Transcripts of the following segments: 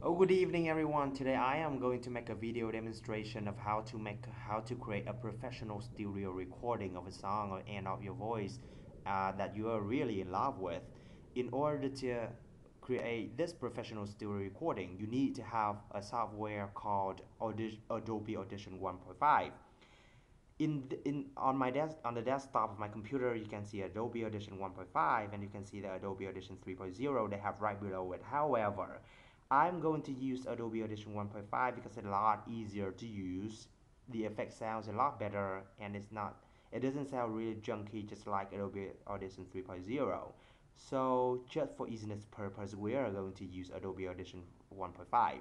Oh, good evening, everyone. Today I am going to make a video demonstration of how to create a professional studio recording of a song or and of your voice that you are really in love with. In order to create this professional studio recording, you need to have a software called Adobe Audition 1.5. In on my desk on the desktop of my computer, you can see Adobe Audition 1.5, and you can see the Adobe Audition 3.0 they have right below it. However, I'm going to use Adobe Audition 1.5 because it's a lot easier to use. The effect sounds a lot better, and it doesn't sound really junky just like Adobe Audition 3.0. So just for easiness purpose, we are going to use Adobe Audition 1.5.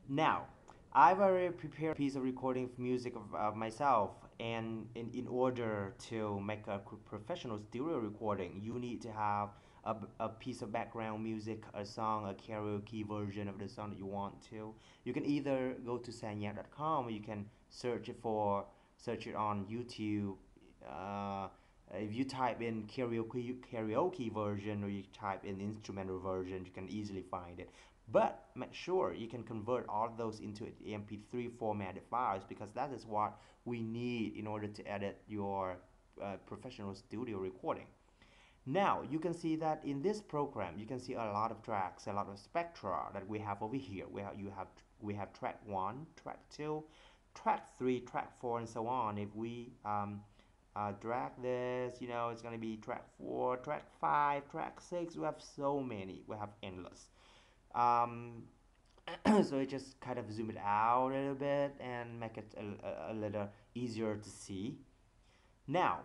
Now, I've already prepared a piece of recording of music of myself, and in order to make a professional studio recording, you need to have a piece of background music, a song, a karaoke version of the song that you want to. You can either go to sanyap.com or you can search it on YouTube. Uh, if you type in karaoke version or you type in instrumental version, you can easily find it. But make sure you can convert all of those into MP3 formatted files, because that is what we need in order to edit your professional studio recording. Now you can see that in this program you can see a lot of tracks, a lot of spectra that we have over here. We have track 1, track 2, track 3, track 4, and so on. If we drag this, it's going to be track 4, track 5, track 6. We have so many. We have endless. um, so I just kind of zoom it out a little bit and make it a little easier to see. Now,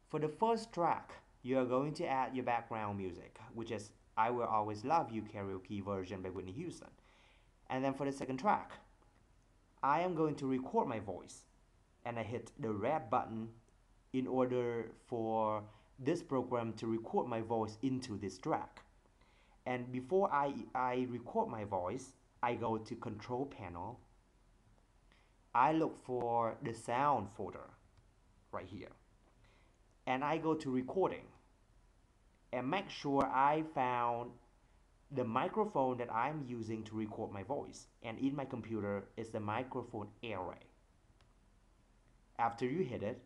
for the first track, you are going to add your background music, which is I Will Always Love You karaoke version by Whitney Houston. And then for the second track, I am going to record my voice, and I hit the red button in order for this program to record my voice into this track. And before I record my voice, I go to control panel. I look for the sound folder right here, and I go to recording and make sure I found the microphone that I'm using to record my voice, and in my computer is the microphone array. After you hit it,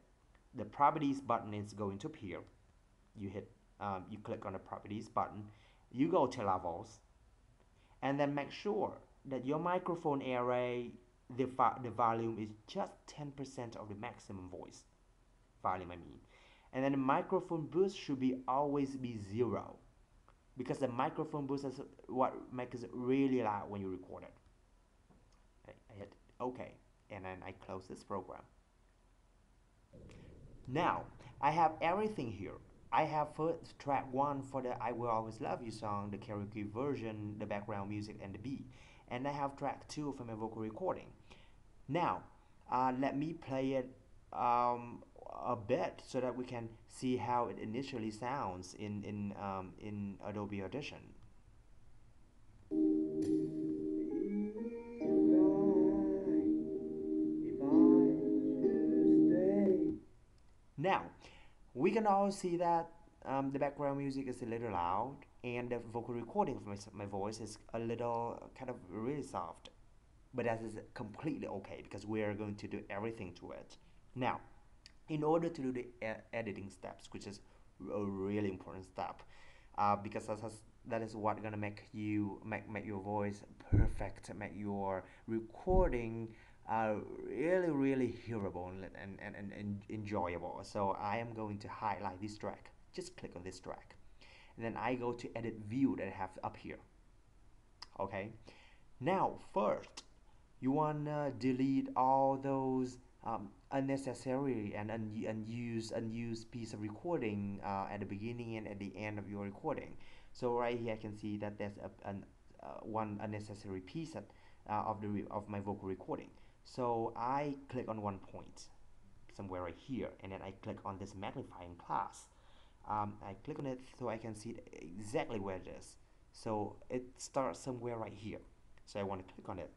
the properties button is going to appear. You click on the properties button, you go to levels, and then make sure that your microphone array, the volume is just 10% of the maximum voice volume, I mean. And then the microphone boost should always be 0, because the microphone boost is what makes it really loud when you record it. I hit OK, and then I close this program. Now I have everything here. I have first track 1 for the I Will Always Love You song, the karaoke version, the background music, and the beat. And I have track 2 for my vocal recording. Now, let me play it a bit so that we can see how it initially sounds in Adobe Audition. Now, we can all see that the background music is a little loud, and the vocal recording of my voice is a little kind of really soft. But that is completely okay, because we are going to do everything to it. Now, in order to do the editing steps, which is a really important step, because that is what gonna make your voice perfect, make your recording really hearable and enjoyable. So I am going to highlight this track. Just click on this track, and then I go to edit view that I have up here. Okay. Now first, you wanna delete all those unnecessary and unused piece of recording at the beginning and at the end of your recording. So right here I can see that there's one unnecessary piece of my vocal recording. So I click on one point somewhere right here, and then I click on this magnifying glass. I click on it so I can see exactly where it is. So it starts somewhere right here. So I want to click on it,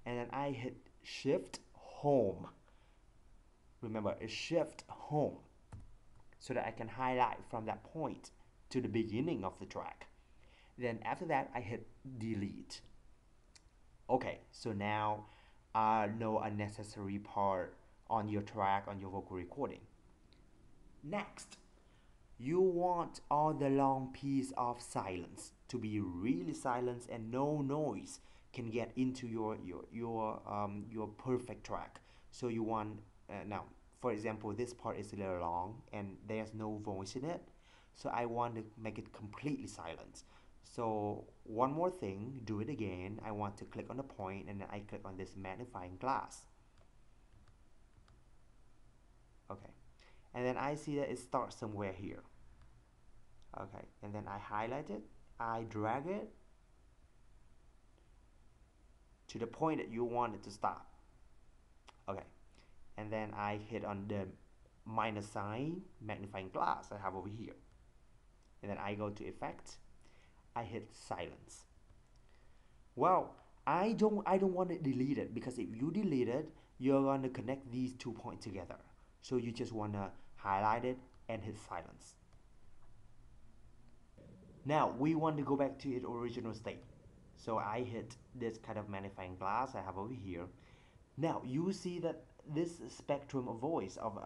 and then I hit Shift Home. Remember, it's Shift Home, so that I can highlight from that point to the beginning of the track. Then after that, I hit delete. Okay, so now no unnecessary part on your track on your vocal recording. Next, you want all the long piece of silence to be really silent and no noise can get into your perfect track. So you want now, for example, this part is a little long and there's no voice in it. So I want to make it completely silent. So one more thing, do it again. I want to click on the point and then I click on this magnifying glass. Okay, and then I see that it starts somewhere here. Okay, and then I highlight it, I drag it to the point that you want it to stop. Okay, and then I hit on the minus sign magnifying glass I have over here, and then I go to effect, I hit silence. Well, I don't want to delete it, because if you delete it, you're going to connect these 2 points together. So you just want to highlight it and hit silence. Now we want to go back to its original state. So I hit this kind of magnifying glass I have over here. Now you see that this spectrum of voice of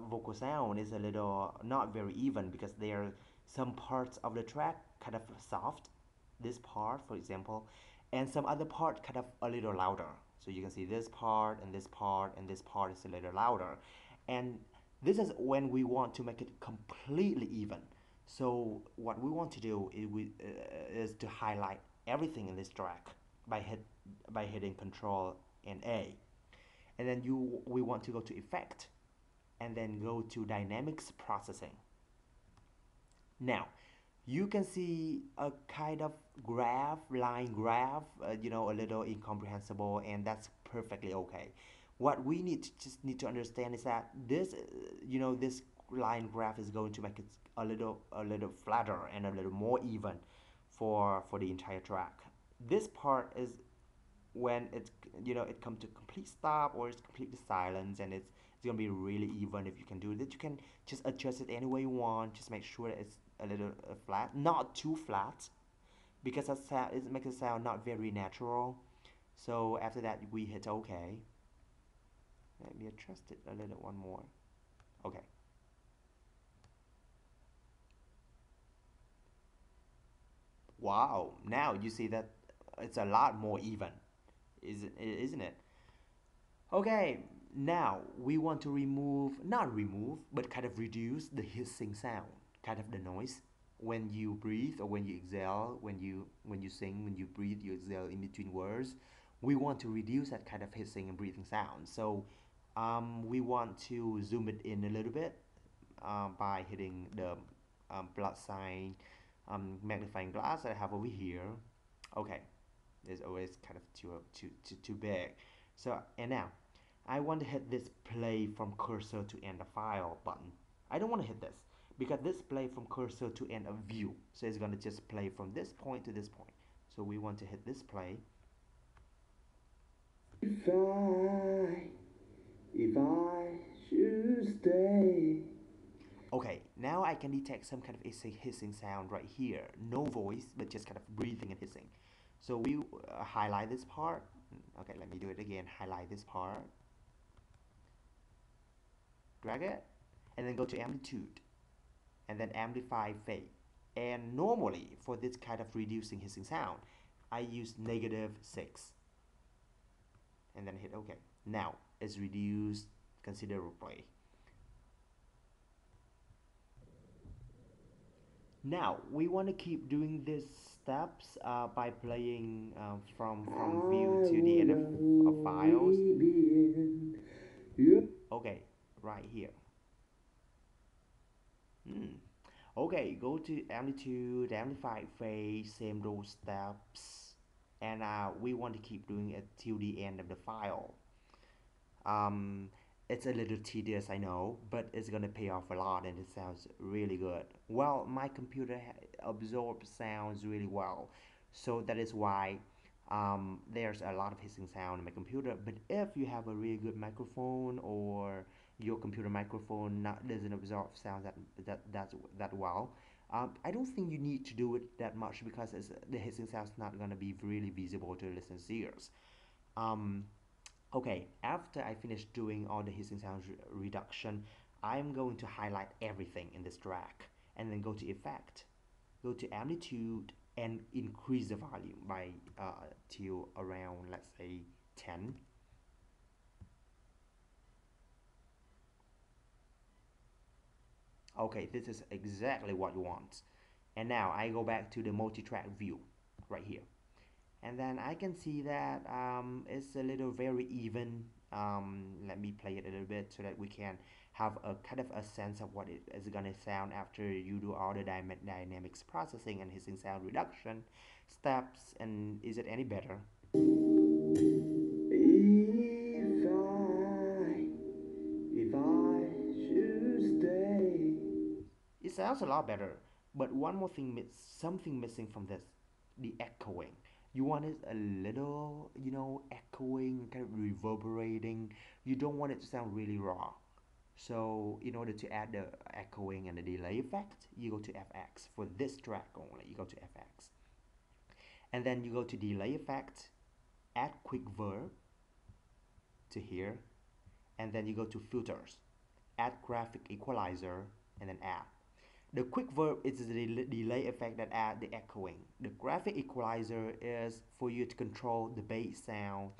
vocal sound is a little not very even, because there are some parts of the track kind of soft, this part for example, and some other part kind of a little louder. So you can see this part and this part and this part is a little louder, and this is when we want to make it completely even. So what we want to do is to highlight everything in this track by hitting Control and A, and then we want to go to Effect and then go to Dynamics Processing. Now you can see a kind of graph, line graph, a little incomprehensible, and that's perfectly okay. What we just need to understand is that this line graph is going to make it a little flatter and a little more even for the entire track. This part is when it comes to complete stop or it's completely silence, and it's gonna be really even. If you can do that, you can just adjust it any way you want. Just make sure that it's a little flat, not too flat, because it makes it sound not very natural. So after that we hit OK. Let me adjust it a little one more. Okay. Wow, now you see that it's a lot more even, isn't it? Okay, now we want to not remove, but kind of reduce the hissing sound, kind of the noise when you breathe or when you exhale, when you sing, when you breathe, you exhale in between words. We want to reduce that kind of hissing and breathing sound. So we want to zoom it in a little bit by hitting the plus sign magnifying glass that I have over here. Okay, it's always kind of too big. So and now I want to hit this play from cursor to end the file button. I don't want to hit this because this play from cursor to end a view. So it's going to just play from this point to this point. So we want to hit this play. If I should stay. Okay, now I can detect some kind of hissing sound right here. No voice, but just kind of breathing and hissing. So we highlight this part. Okay, let me do it again. Highlight this part. Drag it. And then go to amplitude. And then amplify fade. And normally, for this kind of reducing hissing sound, I use -6. And then hit OK. Now, it's reduced considerably. Now we want to keep doing these steps by playing from view to the end of files. Okay, right here. Okay, go to amplitude, amplify phase, same those steps, and we want to keep doing it till the end of the file. Um, it's a little tedious, I know, but it's gonna pay off a lot, and it sounds really good. Well, my computer absorbs sounds really well, so that is why there's a lot of hissing sound in my computer. But if you have a really good microphone, or your computer microphone doesn't absorb sound that well, I don't think you need to do it that much because the hissing sound is not gonna be really visible to the listener's ears. Um, okay, after I finish doing all the hissing sound reduction, I'm going to highlight everything in this track and then go to effect, go to amplitude, and increase the volume by to around, let's say, 10. Okay, this is exactly what you want. And now I go back to the multi-track view right here. And then I can see that it's a little very even. Let me play it a little bit so that we can have a kind of a sense of what it is gonna sound after you do all the dynamics processing and hissing sound reduction steps. And is it any better? If I should stay. It sounds a lot better, but one more thing, something missing from this, the echoing. You want it a little, echoing, kind of reverberating. You don't want it to sound really raw. So in order to add the echoing and the delay effect, you go to FX. For this track only, you go to FX. And then you go to delay effect, add quick verb to here, and then you go to filters, add graphic equalizer, and then add. The quick verb is the delay effect that add the echoing. The graphic equalizer is for you to control the bass sound,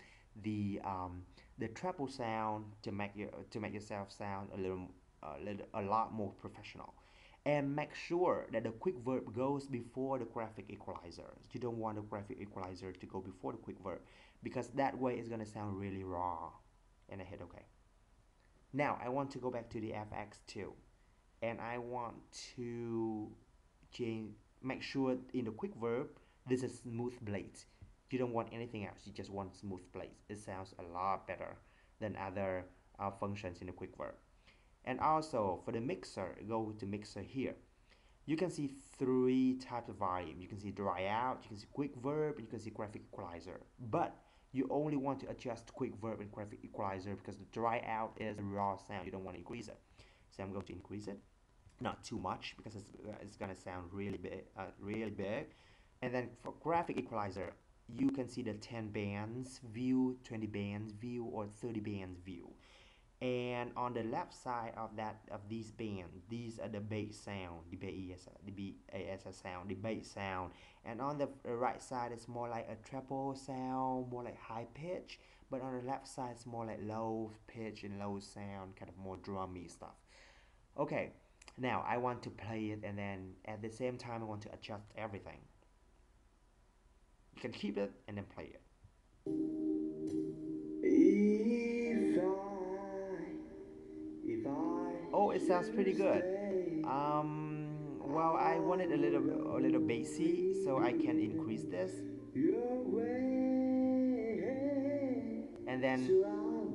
the treble sound to make yourself sound a lot more professional. And make sure that the quick verb goes before the graphic equalizer. You don't want the graphic equalizer to go before the quick verb because that way it's gonna sound really raw. And I hit OK. Now I want to go back to the FX2 and I want to change, make sure in the quick verb this is smooth blades. You don't want anything else, you just want smooth blades. It sounds a lot better than other functions in the quick verb. And also for the mixer, go to mixer here. You can see three types of volume. You can see dry out, you can see quick verb, and you can see graphic equalizer. But you only want to adjust quick verb and graphic equalizer because the dry out is a raw sound. You don't want to increase it. So I'm going to increase it, not too much because it's gonna sound really big, really big. And then for graphic equalizer, you can see the 10 bands view, 20 bands view, or 30 bands view. And on the left side of these bands, these are the bass sound, the bass sound, the bass sound. And on the right side, it's more like a treble sound, more like high pitch. But on the left side, it's more like low pitch and low sound, kind of more drummy stuff. Okay, now I want to play it, and then at the same time, I want to adjust everything. You can keep it and then play it. Oh, it sounds pretty good. Well, I want it a little bassy, so I can increase this. And then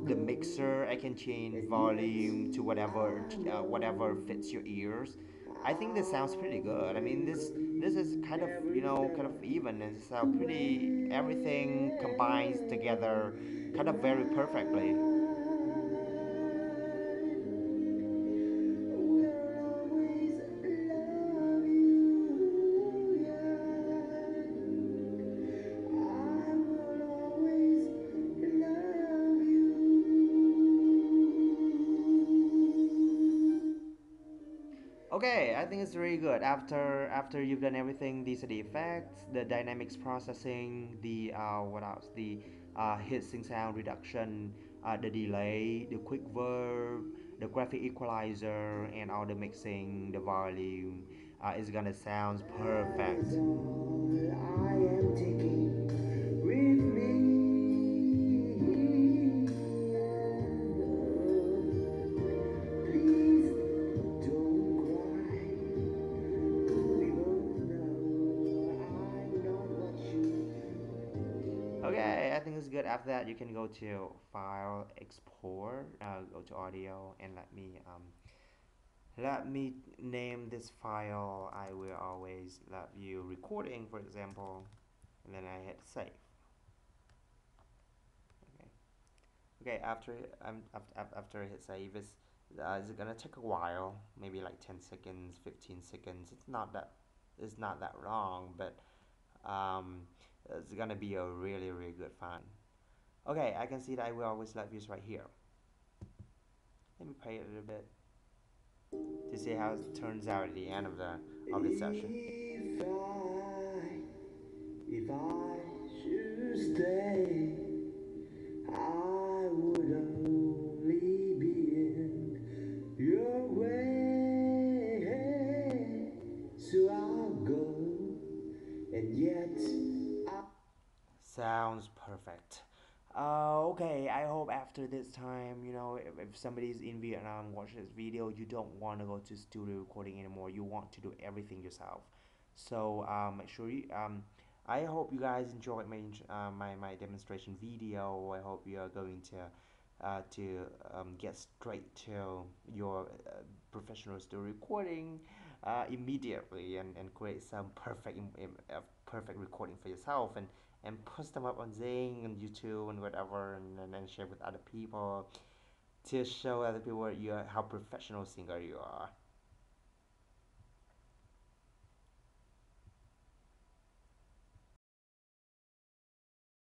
the mixer, I can change volume to whatever fits your ears. I think this sounds pretty good. I mean, this is kind of kind of even, and it's pretty, everything combines together kind of very perfectly. Okay, I think it's really good. After you've done everything, these are the effects, the dynamics processing, the what else? The hissing sound reduction, the delay, the quick verb, the graphic equalizer, and all the mixing, the volume. Is gonna sound perfect. I am taking with me. Please don't cry. We both know I'm not what you. Okay, I think it's good. After that, you can go to File, Export, go to Audio, and let me name this file. I will always love you recording, for example, and then I hit save. Okay. Okay. After I hit save, It's gonna take a while, maybe like 10 seconds, 15 seconds. It's not that long, but um, it's gonna be a really, really good fun. Okay, I can see that I will always like views right here. Let me play it a little bit to see how it turns out at the end of the session. If I should stay, I would only be in your way. So I'll go, and yet I sounds perfect. Okay, I hope after this time, if somebody's in Vietnam watch this video, you don't want to go to studio recording anymore. You want to do everything yourself. So make sure I hope you guys enjoyed my demonstration video. I hope you are going to get straight to your professional studio recording immediately and create some perfect recording for yourself and post them up on Zing and YouTube and whatever, and then share with other people to show other people how professional singer you are.